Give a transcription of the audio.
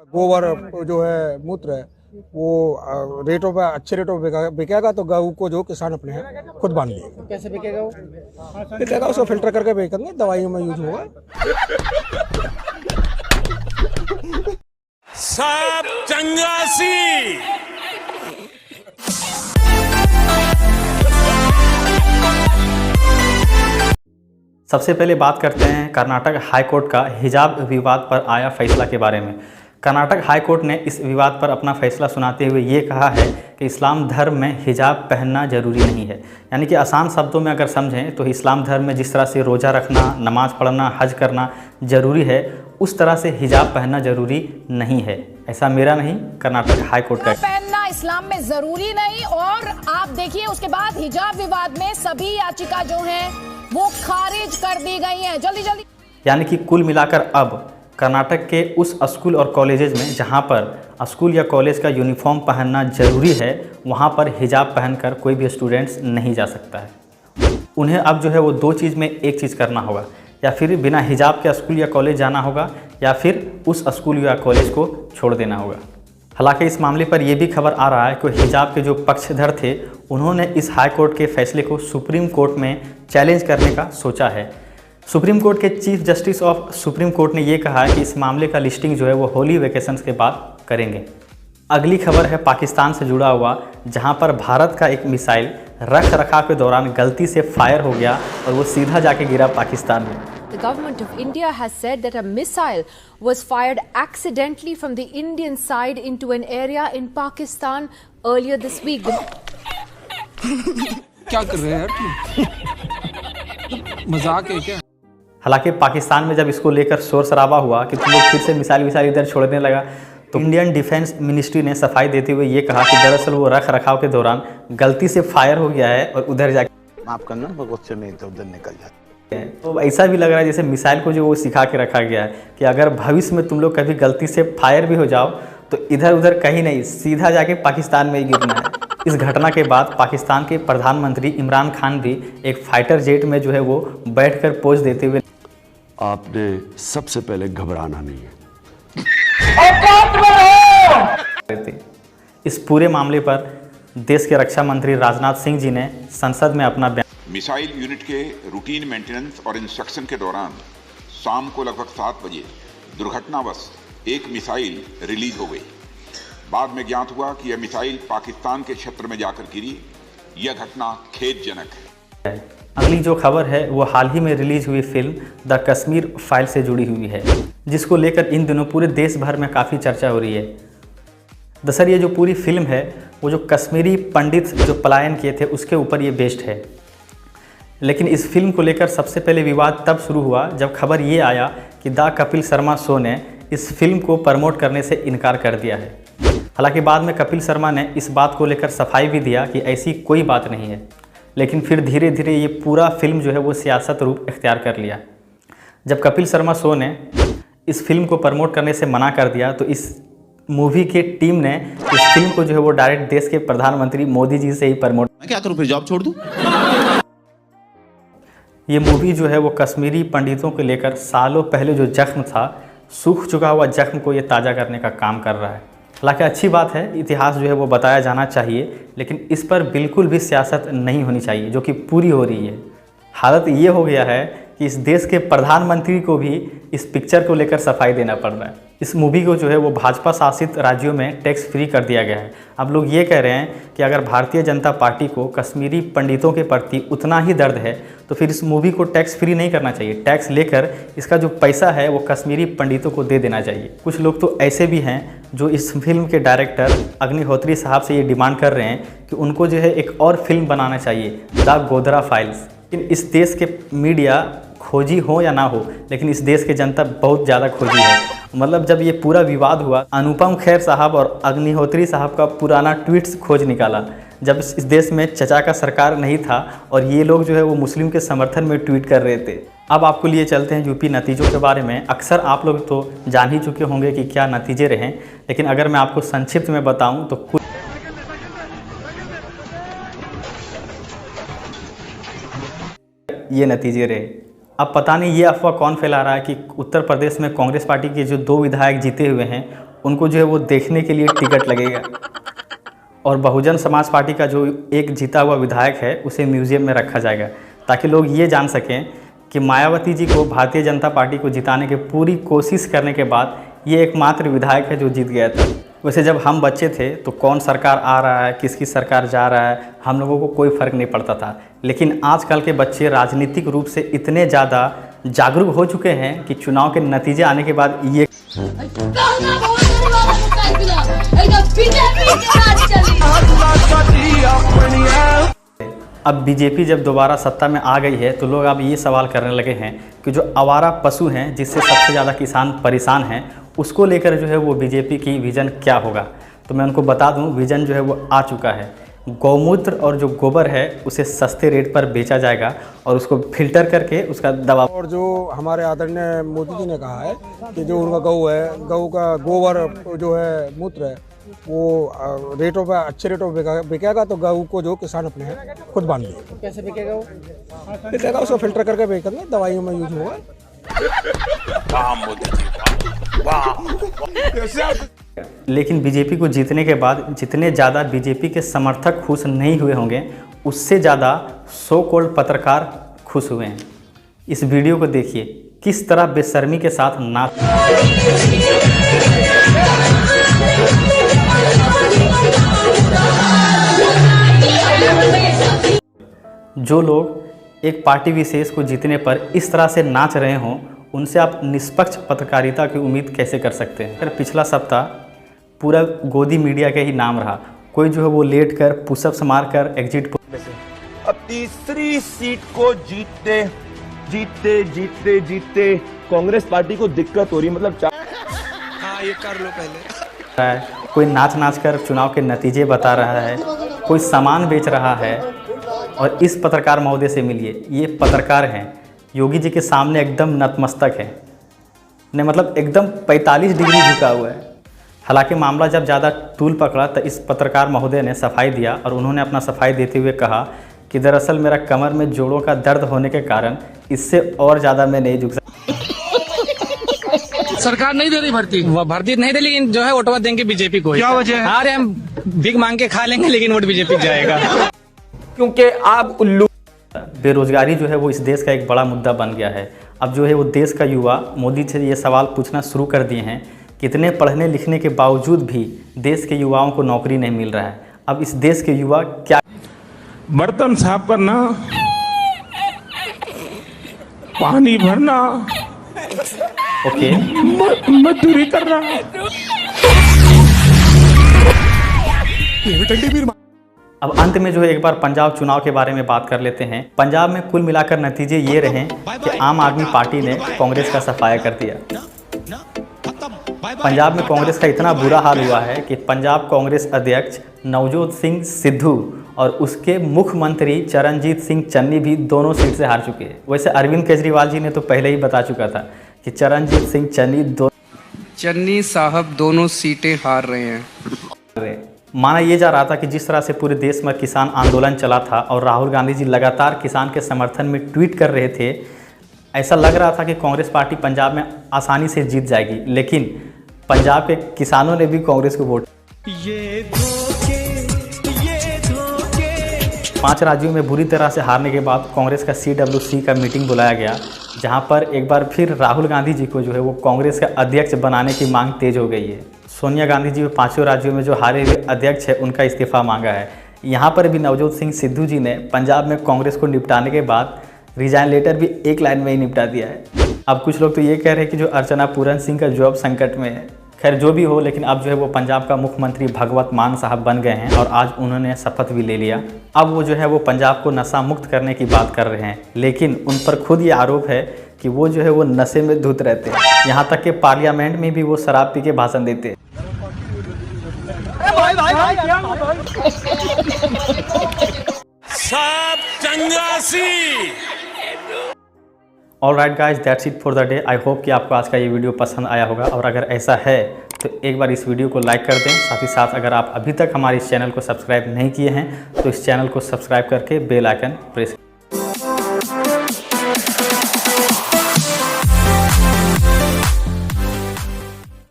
गोबर जो है मूत्र है वो रेटों पे अच्छे रेटों पे बिकेगा तो गऊ को जो किसान अपने हैं खुद बांध लिए। कैसे बिकेगा वो? बिकेगा उसको फिल्टर करके बेचेंगे, दवाइयों में यूज होगा। साहब चंगासी सबसे पहले बात करते हैं कर्नाटक हाई कोर्ट का हिजाब विवाद पर आया फैसला के बारे में। कर्नाटक हाई कोर्ट ने इस विवाद पर अपना फैसला सुनाते हुए ये कहा है कि इस्लाम धर्म में हिजाब पहनना ज़रूरी नहीं है। यानी कि आसान शब्दों में अगर समझें तो इस्लाम धर्म में जिस तरह से रोज़ा रखना, नमाज़ पढ़ना, हज करना ज़रूरी है, उस तरह से हिजाब पहनना ज़रूरी नहीं है। ऐसा मेरा नहीं, कर्नाटक हाई कोर्ट का पहनना इस्लाम में ज़रूरी नहीं। और आप देखिए उसके बाद हिजाब विवाद में सभी याचिका जो है वो खारिज कर दी गई है जल्दी जल्दी। यानी कि कुल मिलाकर अब कर्नाटक के उस स्कूल और कॉलेजेस में जहां पर स्कूल या कॉलेज का यूनिफॉर्म पहनना ज़रूरी है, वहां पर हिजाब पहनकर कोई भी स्टूडेंट्स नहीं जा सकता है। उन्हें अब जो है वो दो चीज़ में एक चीज़ करना होगा, या फिर बिना हिजाब के स्कूल या कॉलेज जाना होगा, या फिर उस स्कूल या कॉलेज को छोड़ देना होगा। हालांकि इस मामले पर यह भी खबर आ रहा है कि हिजाब के जो पक्षधर थे उन्होंने इस हाई कोर्ट के फैसले को सुप्रीम कोर्ट में चैलेंज करने का सोचा है। सुप्रीम कोर्ट के chief justice of supreme court ने यह कहा है कि इस मामले का लिस्टिंग जो है वो होली वेकेशंस के बाद करेंगे। अगली खबर है पाकिस्तान से जुड़ा हुआ, जहां पर भारत का एक मिसाइल रख रखाव के दौरान गलती से फायर हो गया और वो सीधा जाके गिरा पाकिस्तान में। The government of India has said that a missile was fired accidentally from the Indian side into an area in Pakistan earlier this week. क्या कर रहे हैं यार? मजाक है क्या? हालांकि पाकिस्तान में जब इसको लेकर शोर शराबा हुआ कि तुम लोग फिर से मिसाइल इधर छोड़ने लगा, तो इंडियन डिफेंस मिनिस्ट्री ने सफाई देते हुए ये कहा कि दरअसल वो रख रखाव के दौरान गलती से फायर हो गया है और उधर जाके माफ करना क्वेश्चन नहीं तो उधर निकल जाते। तो ऐसा भी लग रहा है जैसे मिसाइल को जो वो सिखा के रखा गया है कि अगर भविष्य में तुम लोग कभी गलती से फायर भी हो जाओ तो इधर उधर कहीं नहीं, सीधा जाके पाकिस्तान में ही गिरना है। इस घटना के बाद पाकिस्तान के प्रधानमंत्री इमरान खान भी एक फाइटर जेट में जो है वो बैठकर पोज देते हुए, आपने सबसे पहले घबराना नहीं है। इस पूरे मामले पर देश के रक्षा मंत्री राजनाथ सिंह जी ने संसद में अपना बयान। मिसाइल यूनिट के रूटीन मेंटेनेंस और इंस्ट्रक्शन के दौरान शाम को लगभग 7 बजे दुर्घटनावश एक मिसाइल रिलीज हो गई। बाद में ज्ञात हुआ कि यह मिसाइल पाकिस्तान के क्षेत्र में जाकर गिरी। यह घटना खेदजनक है। अगली जो खबर है वो हाल ही में रिलीज हुई फिल्म द कश्मीर फाइल से जुड़ी हुई है, जिसको लेकर इन दिनों पूरे देश भर में काफ़ी चर्चा हो रही है। दरअसल ये जो पूरी फिल्म है वो जो कश्मीरी पंडित जो पलायन किए थे उसके ऊपर ये बेस्ड है। लेकिन इस फिल्म को लेकर सबसे पहले विवाद तब शुरू हुआ जब खबर ये आया कि द कपिल शर्मा शो ने इस फिल्म को प्रमोट करने से इनकार कर दिया है। हालांकि बाद में कपिल शर्मा ने इस बात को लेकर सफाई भी दिया कि ऐसी कोई बात नहीं है, लेकिन फिर धीरे धीरे ये पूरा फिल्म जो है वो सियासत रूप इख्तियार कर लिया। जब कपिल शर्मा शो ने इस फिल्म को प्रमोट करने से मना कर दिया तो इस मूवी के टीम ने इस फिल्म को जो है वो डायरेक्ट देश के प्रधानमंत्री मोदी जी से ही प्रमोट। मैं क्या करूं, फिर जॉब छोड़ दूं? ये मूवी जो है वो कश्मीरी पंडितों को लेकर सालों पहले जो जख्म था, सूख चुका हुआ जख्म को ये ताज़ा करने का काम कर रहा है। हालांकि अच्छी बात है, इतिहास जो है वो बताया जाना चाहिए, लेकिन इस पर बिल्कुल भी सियासत नहीं होनी चाहिए जो कि पूरी हो रही है। हालत ये हो गया है कि इस देश के प्रधानमंत्री को भी इस पिक्चर को लेकर सफाई देना पड़ रहा है। इस मूवी को जो है वो भाजपा शासित राज्यों में टैक्स फ्री कर दिया गया है। अब लोग ये कह रहे हैं कि अगर भारतीय जनता पार्टी को कश्मीरी पंडितों के प्रति उतना ही दर्द है तो फिर इस मूवी को टैक्स फ्री नहीं करना चाहिए, टैक्स लेकर इसका जो पैसा है वो कश्मीरी पंडितों को दे देना चाहिए। कुछ लोग तो ऐसे भी हैं जो इस फिल्म के डायरेक्टर अग्निहोत्री साहब से ये डिमांड कर रहे हैं कि उनको जो है एक और फिल्म बनाना चाहिए, द गोधरा फाइल्स। इस देश के मीडिया खोजी हो या ना हो, लेकिन इस देश की जनता बहुत ज़्यादा खोजी है। मतलब जब ये पूरा विवाद हुआ, अनुपम खेर साहब और अग्निहोत्री साहब का पुराना ट्वीट्स खोज निकाला, जब इस देश में चचा का सरकार नहीं था और ये लोग जो है वो मुस्लिम के समर्थन में ट्वीट कर रहे थे। अब आपको लिए चलते हैं यूपी नतीजों के बारे में। अक्सर आप लोग तो जान ही चुके होंगे कि क्या नतीजे रहे, लेकिन अगर मैं आपको संक्षिप्त में बताऊँ तो ये नतीजे रहे। अब पता नहीं ये अफवाह कौन फैला रहा है कि उत्तर प्रदेश में कांग्रेस पार्टी के जो 2 विधायक जीते हुए हैं उनको जो है वो देखने के लिए टिकट लगेगा। और बहुजन समाज पार्टी का जो एक जीता हुआ विधायक है उसे म्यूज़ियम में रखा जाएगा, ताकि लोग ये जान सकें कि मायावती जी को भारतीय जनता पार्टी को जिताने की पूरी कोशिश करने के बाद ये एकमात्र विधायक है जो जीत गया था। वैसे जब हम बच्चे थे तो कौन सरकार आ रहा है, किसकी सरकार जा रहा है, हम लोगों को कोई फ़र्क नहीं पड़ता था। लेकिन आजकल के बच्चे राजनीतिक रूप से इतने ज़्यादा जागरूक हो चुके हैं कि चुनाव के नतीजे आने के बाद ये अब बीजेपी जब दोबारा सत्ता में आ गई है तो लोग अब ये सवाल करने लगे हैं कि जो आवारा पशु हैं जिससे सबसे ज़्यादा किसान परेशान हैं, उसको लेकर जो है वो बीजेपी की विज़न क्या होगा। तो मैं उनको बता दूं, विज़न जो है वो आ चुका है। गौमूत्र और जो गोबर है उसे सस्ते रेट पर बेचा जाएगा और उसको फिल्टर करके उसका दवा। और जो हमारे आदरणीय मोदी जी ने कहा है कि जो उनका गऊ है, गऊ का गोबर जो है, मूत्र है, वो रेटों पर अच्छे रेटों पर बिकेगा, तो गऊ को जो किसान अपने हैं खुद बांध दिए। कैसे बिकेगा वो? बिकेगा, उसको फिल्टर करके बेचेंगे, दवाइयों में यूज होगा। लेकिन बीजेपी को जीतने के बाद जितने ज़्यादा बीजेपी के समर्थक खुश नहीं हुए होंगे, उससे ज़्यादा सो कॉल्ड पत्रकार खुश हुए हैं। इस वीडियो को देखिए, किस तरह बेशर्मी के साथ नाच। जो लोग एक पार्टी विशेष को जीतने पर इस तरह से नाच रहे हों, उनसे आप निष्पक्ष पत्रकारिता की उम्मीद कैसे कर सकते हैं। पिछला सप्ताह पूरा गोदी मीडिया के ही नाम रहा। कोई जो है वो लेट कर पुशअप्स मार कर एग्जिट पोल। अब तीसरी सीट को जीतते जीतते जीतते जीतते कांग्रेस पार्टी को दिक्कत हो रही है। मतलब हाँ, ये कर लो पहले। कोई नाच नाच कर चुनाव के नतीजे बता रहा है, कोई सामान बेच रहा है। और इस पत्रकार महोदय से मिलिए, ये पत्रकार हैं, योगी जी के सामने एकदम नतमस्तक है, ने मतलब एकदम 45 डिग्री झुका हुआ है। हालांकि मामला जब ज़्यादा तूल पकड़ा तो इस पत्रकार महोदय ने सफाई दिया और उन्होंने अपना सफाई देते हुए कहा कि दरअसल मेरा कमर में जोड़ों का दर्द होने के कारण इससे और ज़्यादा मैं नहीं झुक सकता। सरकार नहीं दे रही भर्ती, भर्ती नहीं दे, लेकिन जो है वोटवा देंगे बीजेपी को। क्या वजह है? अरे हम भीख मांग के खा लेंगे लेकिन वोट बीजेपी जाएगा, क्योंकि आप उल्लू। बेरोजगारी जो है वो इस देश का एक बड़ा मुद्दा बन गया है। अब जो है वो देश का युवा मोदी से ये सवाल पूछना शुरू कर दिए हैं, कितने पढ़ने लिखने के बावजूद भी देश के युवाओं को नौकरी नहीं मिल रहा है। अब इस देश के युवा क्या, बर्तन साफ करना, पानी भरना, ओके, मजदूरी करना। अब अंत में जो है एक बार पंजाब चुनाव के बारे में बात कर लेते हैं। पंजाब में कुल मिलाकर नतीजे ये रहे कि आम आदमी पार्टी ने कांग्रेस का सफाया कर दिया। पंजाब में कांग्रेस का इतना बुरा हाल हुआ है कि पंजाब कांग्रेस अध्यक्ष नवजोत सिंह सिद्धू और उसके मुख्यमंत्री चरणजीत सिंह चन्नी भी दोनों सीट से हार चुके हैं। वैसे अरविंद केजरीवाल जी ने तो पहले ही बता चुका था कि चरणजीत सिंह चन्नी साहब दोनों सीटें हार रहे हैं। माना यह जा रहा था कि जिस तरह से पूरे देश में किसान आंदोलन चला था और राहुल गांधी जी लगातार किसान के समर्थन में ट्वीट कर रहे थे, ऐसा लग रहा था कि कांग्रेस पार्टी पंजाब में आसानी से जीत जाएगी। लेकिन पंजाब के किसानों ने भी कांग्रेस को वोट। ये धोखे। 5 राज्यों में बुरी तरह से हारने के बाद कांग्रेस का CWC का मीटिंग बुलाया गया, जहां पर एक बार फिर राहुल गांधी जी को जो है वो कांग्रेस का अध्यक्ष बनाने की मांग तेज हो गई है। सोनिया गांधी जी 5 राज्यों में जो हारे हुए अध्यक्ष है उनका इस्तीफा मांगा है। यहाँ पर भी नवजोत सिंह सिद्धू जी ने पंजाब में कांग्रेस को निपटाने के बाद रिजाइन लेटर भी एक लाइन में ही निपटा दिया है। अब कुछ लोग तो ये कह रहे हैं कि जो अर्चना पूरन सिंह का जॉब संकट में है। खैर जो भी हो, लेकिन अब जो है वो पंजाब का मुख्यमंत्री भगवत मान साहब बन गए हैं और आज उन्होंने शपथ भी ले लिया। अब वो जो है वो पंजाब को नशा मुक्त करने की बात कर रहे हैं, लेकिन उन पर खुद ये आरोप है कि वो जो है वो नशे में धुत रहते हैं। यहाँ तक कि पार्लियामेंट में भी वो शराब पी के भाषण देते हैं। सब चंगासी। All right guys, that's it for the day. I hope कि आपको आज का ये वीडियो पसंद आया होगा, और अगर ऐसा है तो एक बार इस वीडियो को लाइक कर दें। साथ ही साथ अगर आप अभी तक हमारे इस चैनल को सब्सक्राइब नहीं किए हैं तो इस चैनल को सब्सक्राइब करके बेल आइकन प्रेस